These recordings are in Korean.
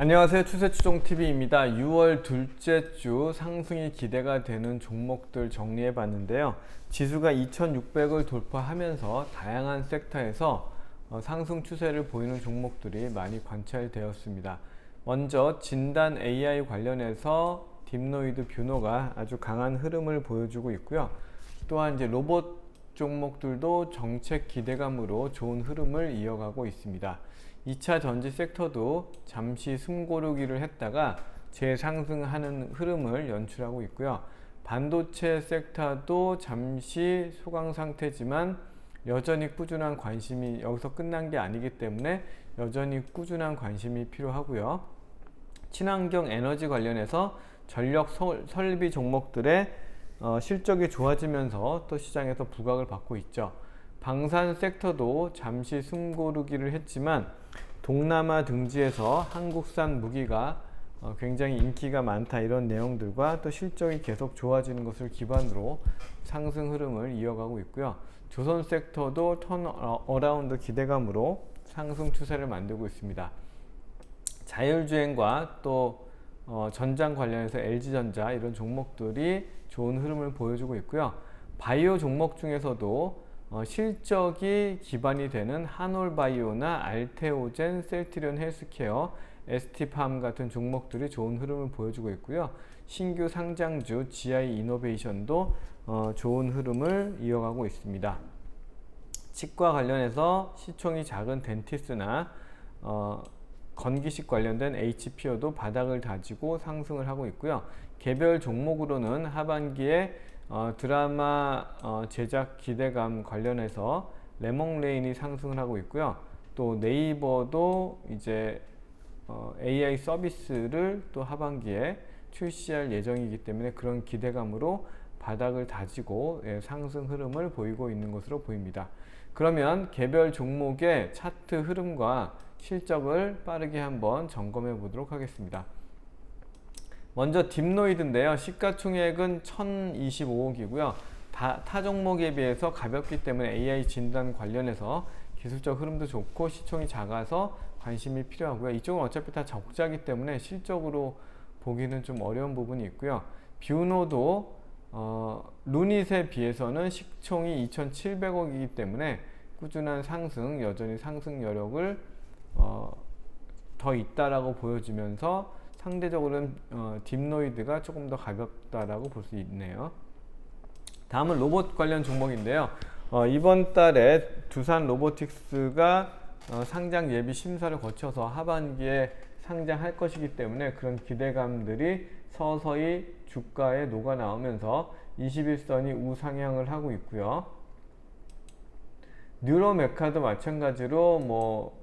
안녕하세요. 추세추종TV입니다. 6월 둘째 주 상승이 기대가 되는 종목들 정리해 봤는데요. 지수가 2600을 돌파하면서 다양한 섹터에서 상승 추세를 보이는 종목들이 많이 관찰되었습니다. 먼저 진단 AI 관련해서 딥노이드 뷰노가 아주 강한 흐름을 보여주고 있고요. 또한 이제 로봇 종목들도 정책 기대감으로 좋은 흐름을 이어가고 있습니다. 2차 전지 섹터도 잠시 숨고르기를 했다가 재상승하는 흐름을 연출하고 있고요. 반도체 섹터도 잠시 소강 상태지만 여전히 꾸준한 관심이 여기서 끝난 게 아니기 때문에 여전히 꾸준한 관심이 필요하고요. 친환경 에너지 관련해서 전력 설비 종목들의 실적이 좋아지면서 또 시장에서 부각을 받고 있죠. 방산 섹터도 잠시 숨고르기를 했지만 동남아 등지에서 한국산 무기가 굉장히 인기가 많다, 이런 내용들과 또 실적이 계속 좋아지는 것을 기반으로 상승 흐름을 이어가고 있고요. 조선 섹터도 턴어라운드 기대감으로 상승 추세를 만들고 있습니다. 자율주행과 또 전장 관련해서 LG전자 이런 종목들이 좋은 흐름을 보여주고 있고요. 바이오 종목 중에서도 실적이 기반이 되는 한올바이오나 알테오젠, 셀트리온 헬스케어, ST팜 같은 종목들이 좋은 흐름을 보여주고 있고요. 신규 상장주 GI이노베이션도 좋은 흐름을 이어가고 있습니다. 치과 관련해서 시총이 작은 덴티스나 건기식 관련된 HPO도 바닥을 다지고 상승을 하고 있고요. 개별 종목으로는 하반기에 드라마 제작 기대감 관련해서 레몽레인이 상승을 하고 있고요. 또 네이버도 이제 AI 서비스를 또 하반기에 출시할 예정이기 때문에 그런 기대감으로 바닥을 다지고 상승 흐름을 보이고 있는 것으로 보입니다. 그러면 개별 종목의 차트 흐름과 실적을 빠르게 한번 점검해 보도록 하겠습니다. 먼저 딥노이드인데요. 시가총액은 1025억이고요. 타 종목에 비해서 가볍기 때문에 AI 진단 관련해서 기술적 흐름도 좋고 시총이 작아서 관심이 필요하고요. 이쪽은 어차피 다 적자기 때문에 실적으로 보기는 좀 어려운 부분이 있고요. 뷰노도 루닛에 비해서는 시총이 2700억이기 때문에 꾸준한 상승, 여전히 상승 여력을 더 있다라고 보여지면서 상대적으로는 딥노이드가 조금 더 가볍다라고 볼 수 있네요. 다음은 로봇 관련 종목인데요. 이번 달에 두산 로보틱스가 상장 예비 심사를 거쳐서 하반기에 상장할 것이기 때문에 그런 기대감들이 서서히 주가에 녹아 나오면서 21선이 우상향을 하고 있고요. 뉴로메카도 마찬가지로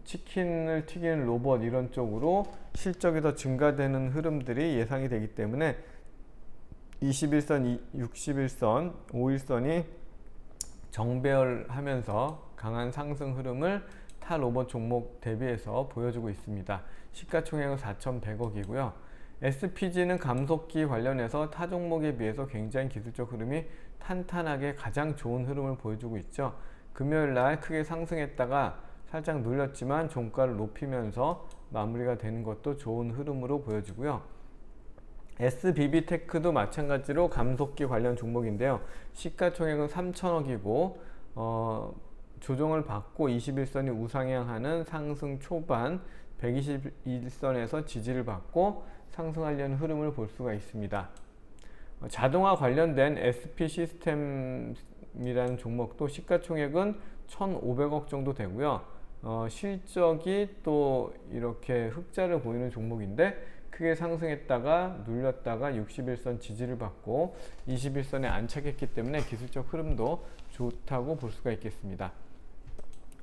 치킨을 튀기는 로봇 이런 쪽으로 실적이 더 증가되는 흐름들이 예상이 되기 때문에 21선, 61선, 5일선이 정배열하면서 강한 상승 흐름을 타 로봇 종목 대비해서 보여주고 있습니다. 시가총액은 4,100억이고요. SPG는 감속기 관련해서 타 종목에 비해서 굉장히 기술적 흐름이 탄탄하게 가장 좋은 흐름을 보여주고 있죠. 금요일날 크게 상승했다가 살짝 눌렸지만 종가를 높이면서 마무리가 되는 것도 좋은 흐름으로 보여지고요. SBB테크도 마찬가지로 감속기 관련 종목인데요. 시가총액은 3천억이고 조정을 받고 21선이 우상향하는 상승 초반 121선에서 지지를 받고 상승하려는 흐름을 볼 수가 있습니다. 자동화 관련된 SP 시스템이라는 종목도 시가총액은 1,500억 정도 되고요. 실적이 또 이렇게 흑자를 보이는 종목인데 크게 상승했다가 눌렸다가 61선 지지를 받고 21선에 안착했기 때문에 기술적 흐름도 좋다고 볼 수가 있겠습니다.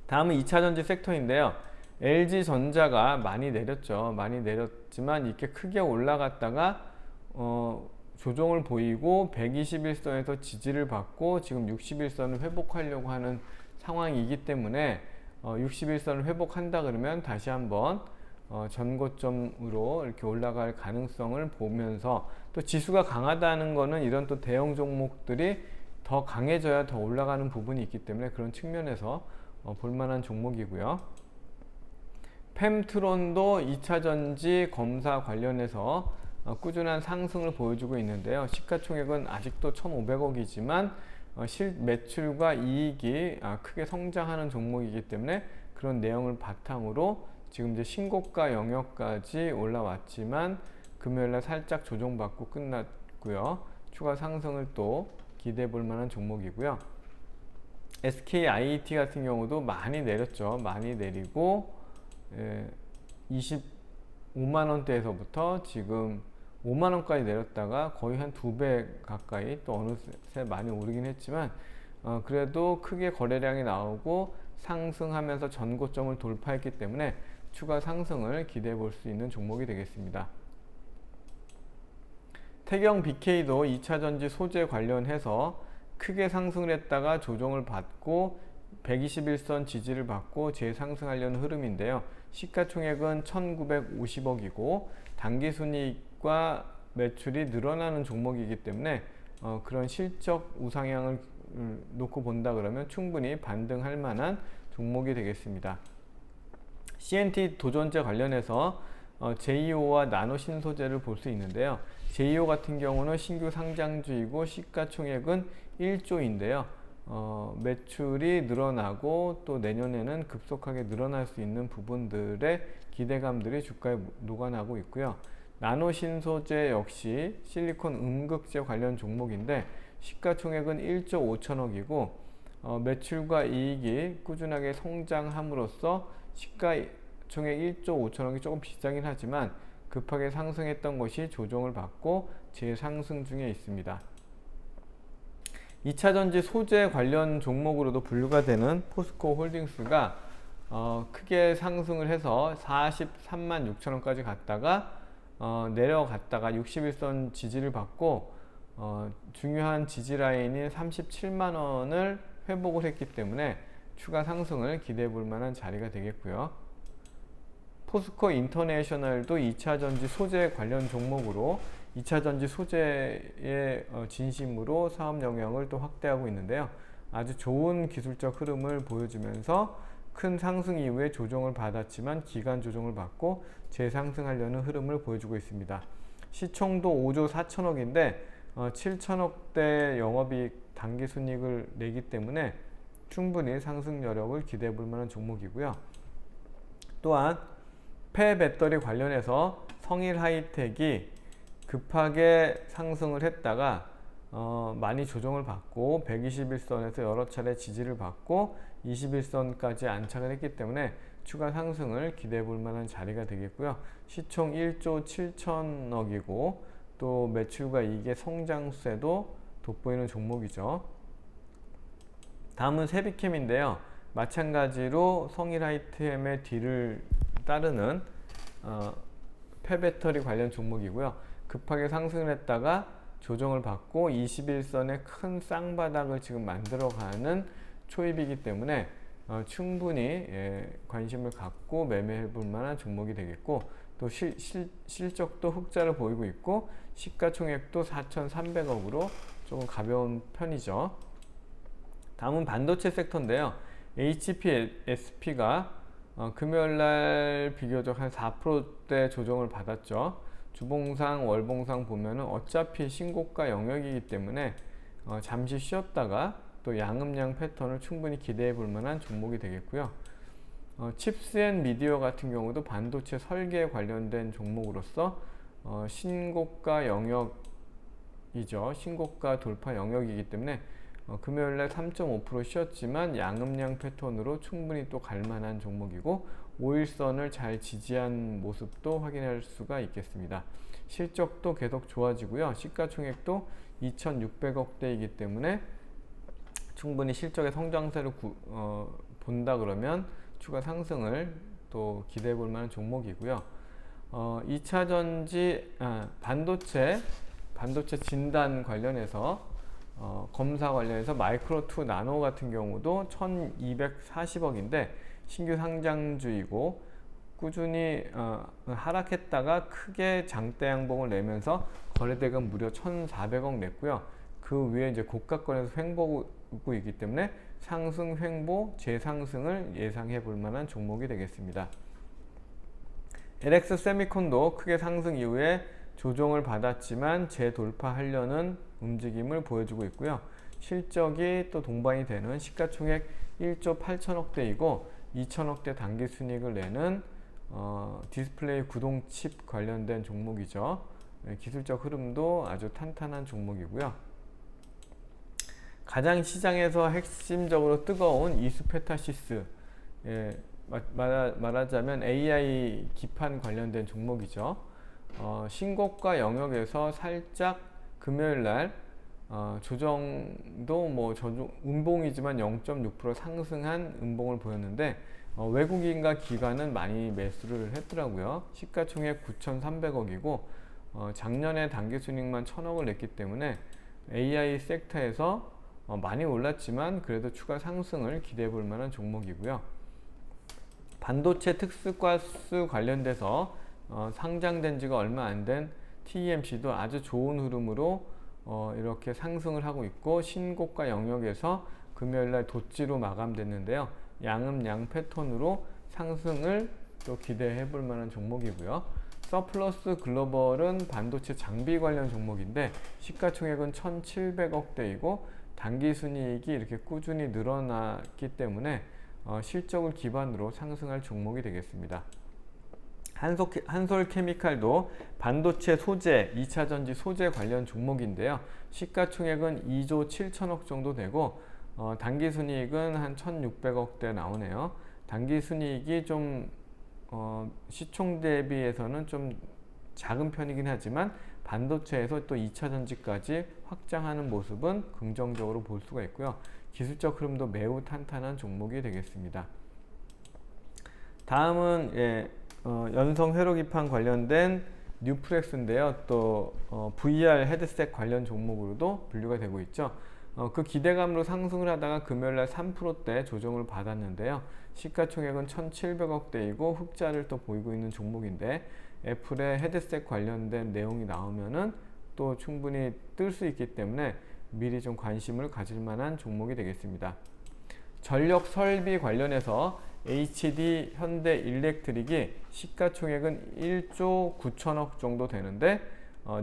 다음은 2차전지 섹터인데요. LG전자가 많이 내렸죠. 많이 내렸지만 이렇게 크게 올라갔다가 조정을 보이고 121선에서 지지를 받고 지금 61선을 회복하려고 하는 상황이기 때문에 61선을 회복한다 그러면 다시 한번 전고점으로 이렇게 올라갈 가능성을 보면서 또 지수가 강하다는 거는 이런 또 대형 종목들이 더 강해져야 더 올라가는 부분이 있기 때문에 그런 측면에서 볼만한 종목이고요. 펨트론도 2차 전지 검사 관련해서 꾸준한 상승을 보여주고 있는데요. 시가총액은 아직도 1,500억이지만 실매출과 이익이 크게 성장하는 종목이기 때문에 그런 내용을 바탕으로 지금 이제 신고가 영역까지 올라왔지만 금요일날 살짝 조정받고 끝났고요. 추가 상승을 또 기대해 볼 만한 종목이고요. SKIT 같은 경우도 많이 내렸죠. 많이 내리고 25만원대에서부터 지금 5만원까지 내렸다가 거의 한 2배 가까이 또 어느새 많이 오르긴 했지만 그래도 크게 거래량이 나오고 상승하면서 전고점을 돌파했기 때문에 추가 상승을 기대해 볼 수 있는 종목이 되겠습니다. 태경 BK도 2차 전지 소재 관련해서 크게 상승을 했다가 조정을 받고 121선 지지를 받고 재상승하려는 흐름인데요. 시가총액은 1950억이고 당기순이익과 매출이 늘어나는 종목이기 때문에 그런 실적 우상향을 놓고 본다 그러면 충분히 반등할 만한 종목이 되겠습니다. CNT 도전제 관련해서 제이오와 나노 신소재를 볼 수 있는데요. 제이오 같은 경우는 신규 상장주이고 시가총액은 1조인데요. 매출이 늘어나고 또 내년에는 급속하게 늘어날 수 있는 부분들의 기대감들이 주가에 녹아나고 있고요. 나노 신소재 역시 실리콘 음극재 관련 종목인데 시가총액은 1조 5천억이고 매출과 이익이 꾸준하게 성장함으로써 시가총액 1조 5천억이 조금 비싸긴 하지만 급하게 상승했던 것이 조정을 받고 재상승 중에 있습니다. 2차 전지 소재 관련 종목으로도 분류가 되는 포스코 홀딩스가 크게 상승을 해서 43만 6천원까지 갔다가 내려갔다가 61선 지지를 받고 중요한 지지 라인인 37만원을 회복을 했기 때문에 추가 상승을 기대해 볼 만한 자리가 되겠고요. 포스코 인터내셔널도 2차 전지 소재 관련 종목으로 2차 전지 소재의 진심으로 사업 영역을 또 확대하고 있는데요. 아주 좋은 기술적 흐름을 보여주면서 큰 상승 이후에 조정을 받았지만 기간 조정을 받고 재상승하려는 흐름을 보여주고 있습니다. 시총도 5조 4천억인데 7천억대 영업이익 당기순이익을 내기 때문에 충분히 상승 여력을 기대해 볼 만한 종목이고요. 또한 폐배터리 관련해서 성일하이텍이 급하게 상승을 했다가 많이 조정을 받고 121선에서 여러 차례 지지를 받고 21선까지 안착을 했기 때문에 추가 상승을 기대해 볼 만한 자리가 되겠고요. 시총 1조 7천억이고 또 매출과 이익의 성장세도 돋보이는 종목이죠. 다음은 세비캠인데요. 마찬가지로 성일하이템의 뒤를 따르는 폐배터리 관련 종목이고요. 급하게 상승을 했다가 조정을 받고 21선의 큰 쌍바닥을 지금 만들어가는 초입이기 때문에 충분히 관심을 갖고 매매해 볼 만한 종목이 되겠고 또 실적도 흑자를 보이고 있고 시가총액도 4,300억으로 조금 가벼운 편이죠. 다음은 반도체 섹터인데요. HPSP가 금요일날 비교적 한 4%대 조정을 받았죠. 주봉상 월봉상 보면은 어차피 신고가 영역이기 때문에 잠시 쉬었다가 또 양음양 패턴을 충분히 기대해 볼 만한 종목이 되겠고요. 칩스앤미디어 같은 경우도 반도체 설계에 관련된 종목으로서 신고가 영역이죠. 신고가 돌파 영역이기 때문에 금요일날 3.5% 쉬었지만 양음양 패턴으로 충분히 또 갈만한 종목이고 5일선을 잘 지지한 모습도 확인할 수가 있겠습니다. 실적도 계속 좋아지고요. 시가총액도 2,600억대이기 때문에 충분히 실적의 성장세를 본다 그러면 추가 상승을 또 기대해 볼 만한 종목이고요. 2차 전지 반도체 진단 관련해서 검사 관련해서 마이크로2 나노 같은 경우도 1240억인데 신규 상장주이고 꾸준히 하락했다가 크게 장대 양봉을 내면서 거래대금 무려 1,400억 냈고요. 그 위에 이제 고가권에서 횡보고 있기 때문에 상승 횡보 재상승을 예상해 볼 만한 종목이 되겠습니다. LX 세미콘도 크게 상승 이후에 조정을 받았지만 재돌파하려는 움직임을 보여주고 있고요. 실적이 또 동반이 되는 시가총액 1조 8천억대이고 2천억대 당기순이익을 내는 디스플레이 구동칩 관련된 종목이죠. 기술적 흐름도 아주 탄탄한 종목이고요. 가장 시장에서 핵심적으로 뜨거운 이수페타시스, 말하자면 AI 기판 관련된 종목이죠. 신고가 영역에서 살짝 금요일날 조정도 음봉이지만 0.6% 상승한 음봉을 보였는데 외국인과 기관은 많이 매수를 했더라고요. 시가총액 9,300억이고 작년에 당기순이익만 1,000억을 냈기 때문에 AI 섹터에서 많이 올랐지만 그래도 추가 상승을 기대해 볼 만한 종목이고요. 반도체 특수가스 관련돼서 상장된 지가 얼마 안 된 TEMC도 아주 좋은 흐름으로 이렇게 상승을 하고 있고 신고가 영역에서 금요일날 돛지로 마감됐는데요. 양음양 패턴으로 상승을 또 기대해 볼 만한 종목이고요. 서플러스 글로벌은 반도체 장비 관련 종목인데 시가총액은 1,700억대이고 당기순이익이 이렇게 꾸준히 늘어났기 때문에 실적을 기반으로 상승할 종목이 되겠습니다. 한솔케미칼도 반도체 소재, 2차전지 소재 관련 종목인데요. 시가총액은 2조 7천억 정도 되고 당기순이익은 한 1,600억대 나오네요. 당기순이익이 좀 시총 대비해서는 좀 작은 편이긴 하지만 반도체에서 또 2차전지까지 확장하는 모습은 긍정적으로 볼 수가 있고요. 기술적 흐름도 매우 탄탄한 종목이 되겠습니다. 다음은 연성 회로기판 관련된 뉴프렉스인데요. 또 VR 헤드셋 관련 종목으로도 분류가 되고 있죠. 그 기대감으로 상승을 하다가 금요일날 3%대 조정을 받았는데요. 시가총액은 1,700억대이고 흑자를 또 보이고 있는 종목인데 애플의 헤드셋 관련된 내용이 나오면은 또 충분히 뜰 수 있기 때문에 미리 좀 관심을 가질 만한 종목이 되겠습니다. 전력 설비 관련해서 HD 현대일렉트릭이 시가총액은 1조 9천억 정도 되는데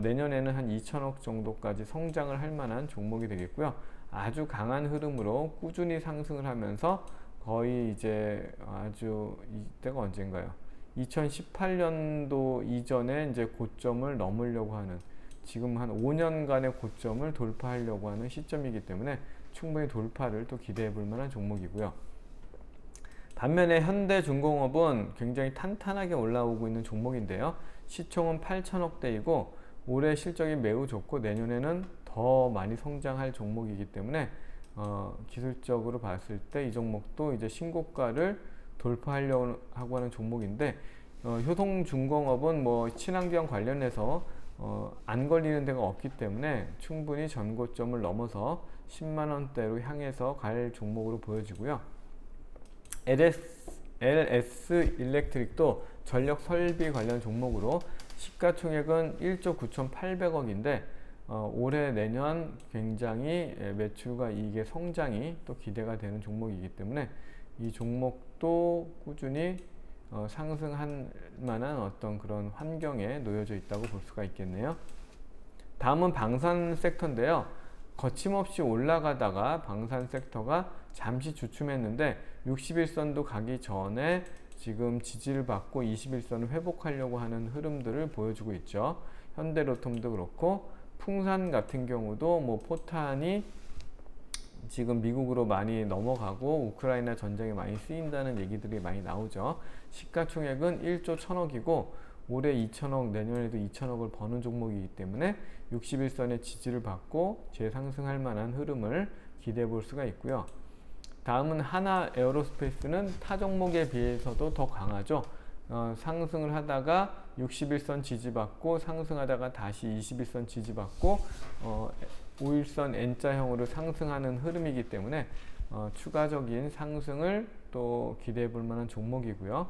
내년에는 한 2천억 정도까지 성장을 할 만한 종목이 되겠고요. 아주 강한 흐름으로 꾸준히 상승을 하면서 거의 이제 아주 이때가 언젠가요? 2018년도 이전에 이제 고점을 넘으려고 하는 지금 한 5년간의 고점을 돌파하려고 하는 시점이기 때문에 충분히 돌파를 또 기대해 볼 만한 종목이고요. 반면에 현대중공업은 굉장히 탄탄하게 올라오고 있는 종목인데요. 시총은 8천억대이고 올해 실적이 매우 좋고 내년에는 더 많이 성장할 종목이기 때문에 기술적으로 봤을 때 이 종목도 이제 신고가를 돌파하려고 하고 하는 종목인데 효동중공업은 친환경 관련해서 안 걸리는 데가 없기 때문에 충분히 전고점을 넘어서 10만원대로 향해서 갈 종목으로 보여지고요. LS 일렉트릭도 전력 설비 관련 종목으로 시가총액은 1조 9,800억인데 올해 내년 굉장히 매출과 이익의 성장이 또 기대가 되는 종목이기 때문에 이 종목도 꾸준히 상승할 만한 어떤 그런 환경에 놓여져 있다고 볼 수가 있겠네요. 다음은 방산 섹터인데요. 거침없이 올라가다가 방산 섹터가 잠시 주춤했는데 61선도 가기 전에 지금 지지를 받고 21선을 회복하려고 하는 흐름들을 보여주고 있죠. 현대로톰도 그렇고 풍산 같은 경우도 포탄이 지금 미국으로 많이 넘어가고 우크라이나 전쟁에 많이 쓰인다는 얘기들이 많이 나오죠. 시가총액은 1조 1천억이고 올해 2천억, 내년에도 2천억을 버는 종목이기 때문에 61선의 지지를 받고 재상승할 만한 흐름을 기대해 볼 수가 있고요. 다음은 하나 에어로스페이스는 타 종목에 비해서도 더 강하죠. 상승을 하다가 61선 지지받고 상승하다가 다시 21선 지지받고 5일선 N자형으로 상승하는 흐름이기 때문에 추가적인 상승을 또 기대해 볼 만한 종목이고요.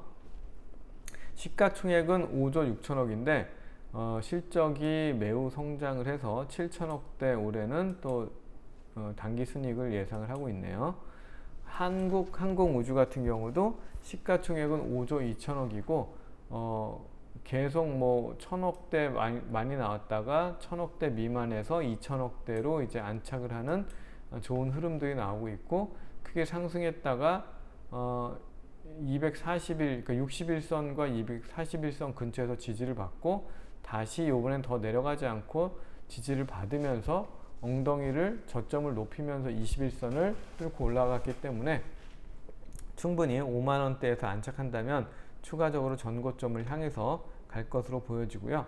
시가총액은 5조 6천억인데 실적이 매우 성장을 해서 7천억대 올해는 또 당기순이익을 예상을 하고 있네요. 한국항공우주 같은 경우도 시가총액은 5조 2천억이고 계속 뭐 1000억대 많이 나왔다가 1000억대 미만에서 2000억대로 이제 안착을 하는 좋은 흐름들이 나오고 있고, 크게 상승했다가 240일, 그러니까 60일선과 241선 근처에서 지지를 받고 다시 요번엔 더 내려가지 않고 지지를 받으면서 엉덩이를 저점을 높이면서 21선을 뚫고 올라갔기 때문에 충분히 5만원대에서 안착한다면 추가적으로 전고점을 향해서 갈 것으로 보여지고요.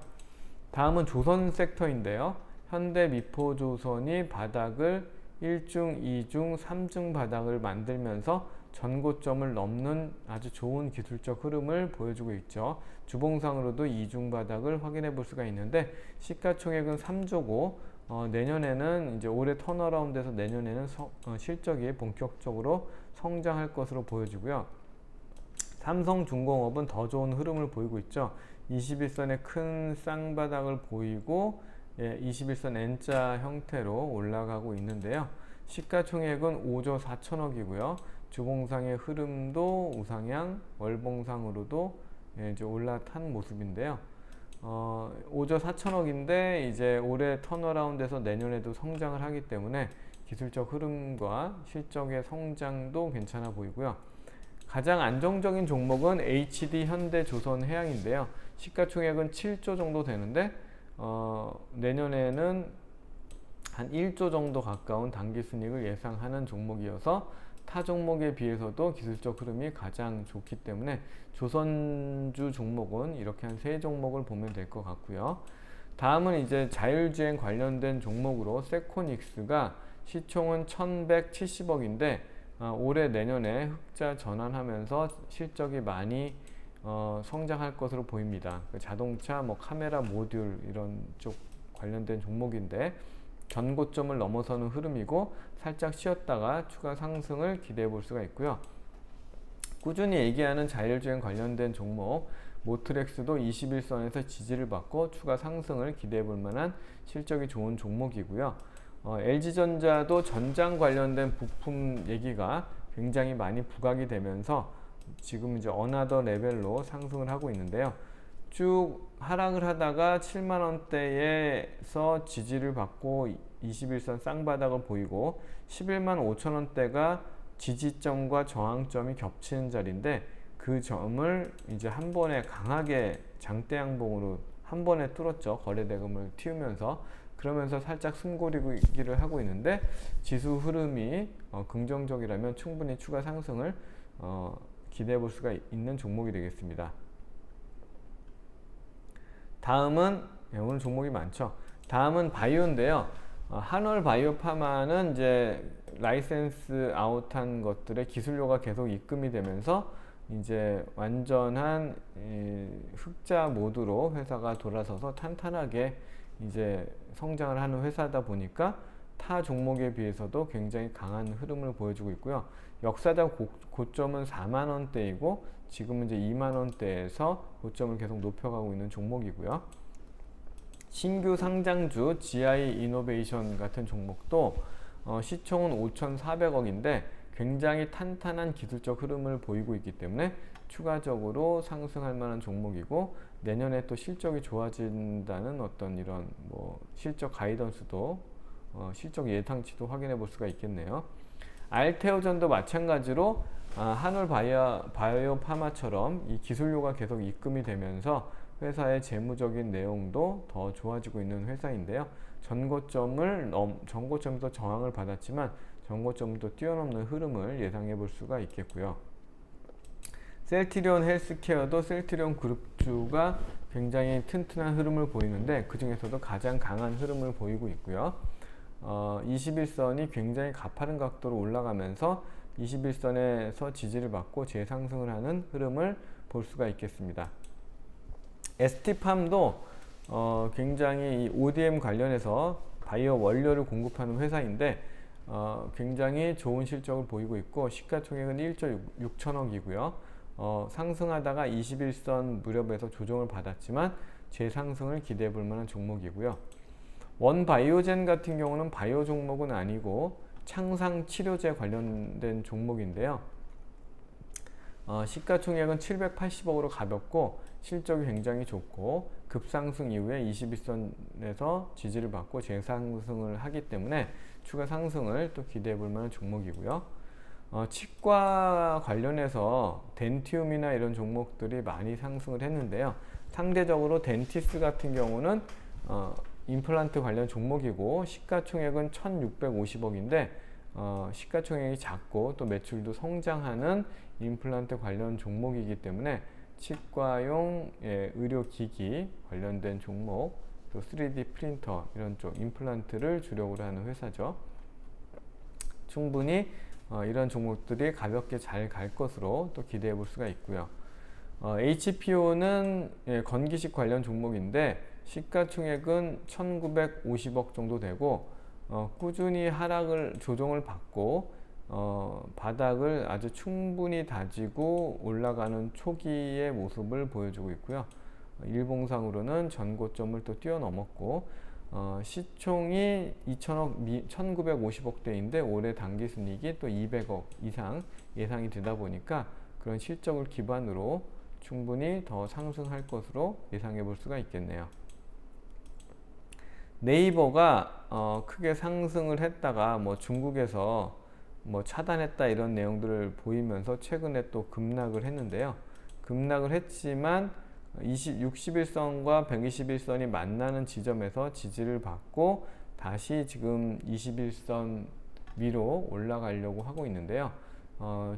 다음은 조선 섹터인데요. 현대미포조선이 바닥을 1중, 2중, 3중 바닥을 만들면서 전고점을 넘는 아주 좋은 기술적 흐름을 보여주고 있죠. 주봉상으로도 2중 바닥을 확인해 볼 수가 있는데, 시가총액은 3조고 내년에는 이제 올해 턴어라운드에서 내년에는 실적이 본격적으로 성장할 것으로 보여지고요. 삼성중공업은 더 좋은 흐름을 보이고 있죠. 21선의 큰 쌍바닥을 보이고 21선 N자 형태로 올라가고 있는데요. 시가총액은 5조 4천억이고요. 주봉상의 흐름도 우상향, 월봉상으로도 이제 올라탄 모습인데요. 5조 4천억인데 이제 올해 턴어라운드에서 내년에도 성장을 하기 때문에 기술적 흐름과 실적의 성장도 괜찮아 보이고요. 가장 안정적인 종목은 HD 현대조선해양인데요. 시가총액은 7조 정도 되는데 내년에는 한 1조 정도 가까운 당기순이익을 예상하는 종목이어서 타 종목에 비해서도 기술적 흐름이 가장 좋기 때문에 조선주 종목은 이렇게 한 3종목을 보면 될 것 같고요. 다음은 이제 자율주행 관련된 종목으로 세코닉스가 시총은 1170억인데 올해 내년에 흑자 전환하면서 실적이 많이 성장할 것으로 보입니다. 자동차, 뭐 카메라 모듈 이런 쪽 관련된 종목인데 전고점을 넘어서는 흐름이고 살짝 쉬었다가 추가 상승을 기대해 볼 수가 있고요. 꾸준히 얘기하는 자율주행 관련된 종목 모트렉스도 21선에서 지지를 받고 추가 상승을 기대해 볼 만한 실적이 좋은 종목이고요. LG전자도 전장 관련된 부품 얘기가 굉장히 많이 부각이 되면서 지금 이제 어나더 레벨로 상승을 하고 있는데요. 쭉 하락을 하다가 7만원대에서 지지를 받고 21선 쌍바닥을 보이고 11만 5천원대가 지지점과 저항점이 겹치는 자리인데 그 점을 이제 한 번에 강하게 장대양봉으로 한 번에 뚫었죠. 거래대금을 틔우면서. 그러면서 살짝 숨고르기를 하고 있는데 지수 흐름이 긍정적이라면 충분히 추가 상승을 기대해 볼 수가 있는 종목이 되겠습니다. 다음은 오늘 종목이 많죠. 다음은 바이오인데요. 한올바이오파마는 이제 라이센스 아웃한 것들의 기술료가 계속 입금이 되면서 이제 완전한 흑자 모드로 회사가 돌아서서 탄탄하게 이제 성장을 하는 회사다 보니까 타 종목에 비해서도 굉장히 강한 흐름을 보여주고 있고요. 역사적 고점은 4만원대이고 지금은 이제 2만원대에서 고점을 계속 높여가고 있는 종목이고요. 신규 상장주 GI 이노베이션 같은 종목도 시총은 5,400억인데 굉장히 탄탄한 기술적 흐름을 보이고 있기 때문에 추가적으로 상승할 만한 종목이고 내년에 또 실적이 좋아진다는 어떤 이런 뭐 실적 가이던스도 실적 예상치도 확인해 볼 수가 있겠네요. 알테오전도 마찬가지로 한올바이오파마처럼 이 기술료가 계속 입금이 되면서 회사의 재무적인 내용도 더 좋아지고 있는 회사인데요. 전고점에서 저항을 받았지만 전고점도 뛰어넘는 흐름을 예상해 볼 수가 있겠고요. 셀트리온 헬스케어도 셀트리온 그룹주가 굉장히 튼튼한 흐름을 보이는데 그 중에서도 가장 강한 흐름을 보이고 있고요. 21선이 굉장히 가파른 각도로 올라가면서 21선에서 지지를 받고 재상승을 하는 흐름을 볼 수가 있겠습니다. ST팜도 굉장히 이 ODM 관련해서 바이오 원료를 공급하는 회사인데 굉장히 좋은 실적을 보이고 있고 시가총액은 1조 6천억이고요. 상승하다가 21선 무렵에서 조정을 받았지만 재상승을 기대해 볼 만한 종목이고요. 원바이오젠 같은 경우는 바이오 종목은 아니고 창상치료제 관련된 종목인데요. 시가총액은 780억으로 가볍고 실적이 굉장히 좋고 급상승 이후에 21선에서 지지를 받고 재상승을 하기 때문에 추가 상승을 또 기대해 볼 만한 종목이고요. 치과 관련해서 덴티움이나 이런 종목들이 많이 상승을 했는데요. 상대적으로 덴티스 같은 경우는 임플란트 관련 종목이고 시가총액은 1650억인데 시가총액이 작고 또 매출도 성장하는 임플란트 관련 종목이기 때문에 치과용 의료기기 관련된 종목, 또 3D 프린터 이런 쪽 임플란트를 주력으로 하는 회사죠. 충분히 이런 종목들이 가볍게 잘 갈 것으로 또 기대해 볼 수가 있고요. HPO는 건기식 관련 종목인데 시가총액은 1950억 정도 되고 꾸준히 조정을 받고 바닥을 아주 충분히 다지고 올라가는 초기의 모습을 보여주고 있고요. 일봉상으로는 전고점을 또 뛰어넘었고 시총이 1950억대인데 올해 당기순이익이 또 200억 이상 예상이 되다 보니까 그런 실적을 기반으로 충분히 더 상승할 것으로 예상해 볼 수가 있겠네요. 네이버가 크게 상승을 했다가 중국에서 차단했다 이런 내용들을 보이면서 최근에 또 급락을 했는데요. 급락을 했지만 61선과 121선이 만나는 지점에서 지지를 받고 다시 지금 21선 위로 올라가려고 하고 있는데요.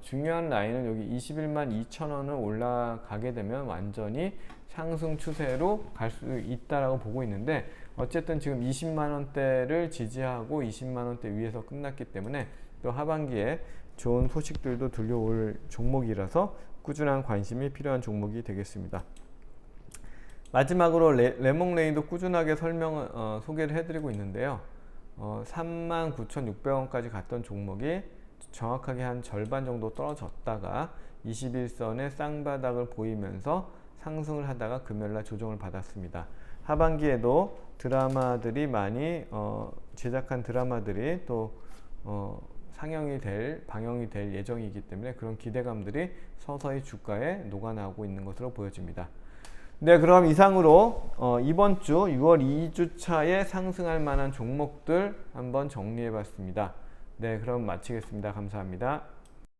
중요한 라인은 여기 21만 2천원을 올라가게 되면 완전히 상승 추세로 갈 수 있다라고 보고 있는데 어쨌든 지금 20만원대를 지지하고 20만원대 위에서 끝났기 때문에 또 하반기에 좋은 소식들도 들려올 종목이라서 꾸준한 관심이 필요한 종목이 되겠습니다. 마지막으로 레몽레인도 꾸준하게 소개를 해드리고 있는데요. 39,600원까지 갔던 종목이 정확하게 한 절반 정도 떨어졌다가 21선의 쌍바닥을 보이면서 상승을 하다가 금요일날 조정을 받았습니다. 하반기에도 드라마들이 많이 제작한 드라마들이 또 방영이 될 예정이기 때문에 그런 기대감들이 서서히 주가에 녹아나오고 있는 것으로 보여집니다. 네, 그럼 이상으로 이번 주 6월 2주차에 상승할 만한 종목들 한번 정리해 봤습니다. 네, 그럼 마치겠습니다. 감사합니다.